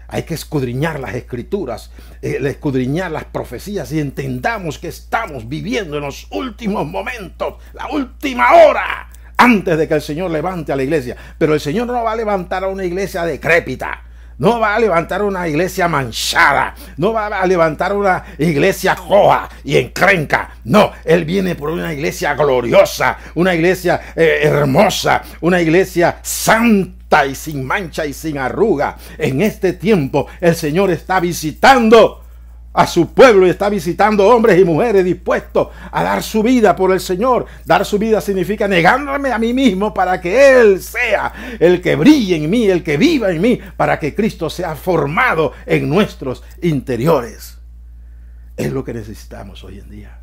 Hay que escudriñar las escrituras, escudriñar las profecías y entendamos que estamos viviendo en los últimos momentos, la última hora, antes de que el Señor levante a la iglesia. Pero el Señor no va a levantar a una iglesia decrépita, no va a levantar una iglesia manchada, no va a levantar una iglesia coja y encrenca. No, Él viene por una iglesia gloriosa, una iglesia hermosa, una iglesia santa y sin mancha y sin arruga. En este tiempo el Señor está visitando a su pueblo y está visitando hombres y mujeres dispuestos a dar su vida por el Señor. Dar su vida significa negándome a mí mismo para que Él sea el que brille en mí, el que viva en mí, para que Cristo sea formado en nuestros interiores. Es lo que necesitamos hoy en día.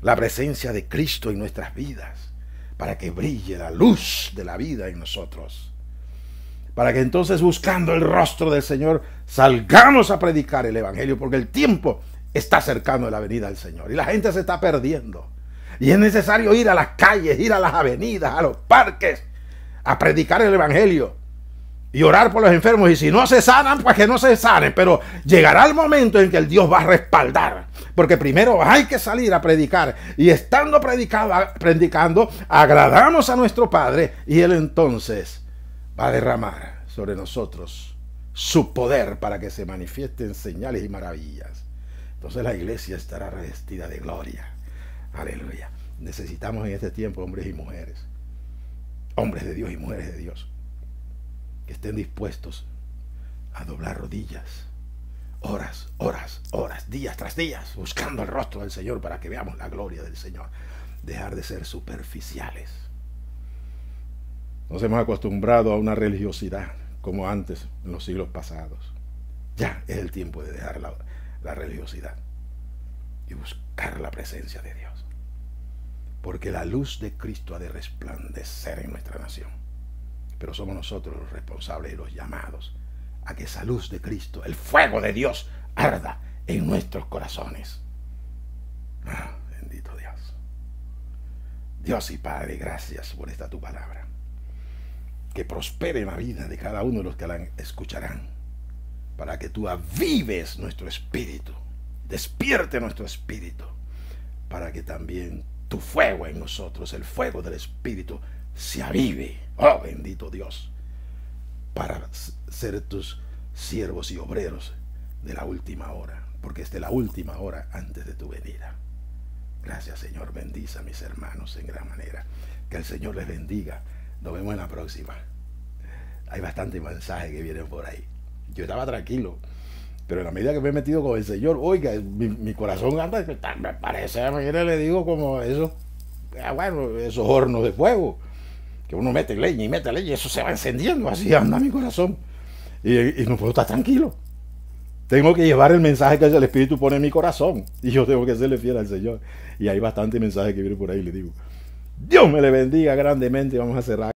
La presencia de Cristo en nuestras vidas, para que brille la luz de la vida en nosotros. Para que entonces, buscando el rostro del Señor, salgamos a predicar el Evangelio, porque el tiempo está cercano de la venida del Señor y la gente se está perdiendo. Y es necesario ir a las calles, ir a las avenidas, a los parques, a predicar el Evangelio y orar por los enfermos. Y si no se sanan, pues que no se sanen, pero llegará el momento en que el Dios va a respaldar, porque primero hay que salir a predicar, y estando predicando, agradamos a nuestro Padre, y Él entonces va a derramar sobre nosotros su poder para que se manifiesten señales y maravillas. Entonces la iglesia estará revestida de gloria. Aleluya. Necesitamos en este tiempo hombres y mujeres, hombres de Dios y mujeres de Dios, que estén dispuestos a doblar rodillas, horas, días tras días, buscando el rostro del Señor para que veamos la gloria del Señor. Dejar de ser superficiales. Nos hemos acostumbrado a una religiosidad como antes, en los siglos pasados. Ya es el tiempo de dejar la religiosidad y buscar la presencia de Dios. Porque la luz de Cristo ha de resplandecer en nuestra nación. Pero somos nosotros los responsables y los llamados a que esa luz de Cristo, el fuego de Dios, arda en nuestros corazones. Ah, bendito Dios. Dios y Padre, gracias por esta tu palabra. Que prospere la vida de cada uno de los que la escucharán, para que tú avives nuestro espíritu, despierte nuestro espíritu, para que también tu fuego en nosotros, el fuego del espíritu, se avive. Oh, bendito Dios, para ser tus siervos y obreros de la última hora. porque esta es la última hora antes de tu venida. Gracias, Señor. Bendice a mis hermanos en gran manera. Que el Señor les bendiga. Nos vemos en la próxima. Hay bastante mensaje que vienen por ahí. Yo estaba tranquilo, pero en la medida que me he metido con el Señor, oiga, mi corazón anda, me parece, mire, le digo como eso, bueno, esos hornos de fuego, que uno mete leña y eso se va encendiendo, así anda mi corazón. Y no puedo estar tranquilo. Tengo que llevar el mensaje que el Espíritu pone en mi corazón. Y yo tengo que serle fiel al Señor. Y hay bastante mensaje que viene por ahí, le digo. Dios me le bendiga grandemente. Vamos a cerrar.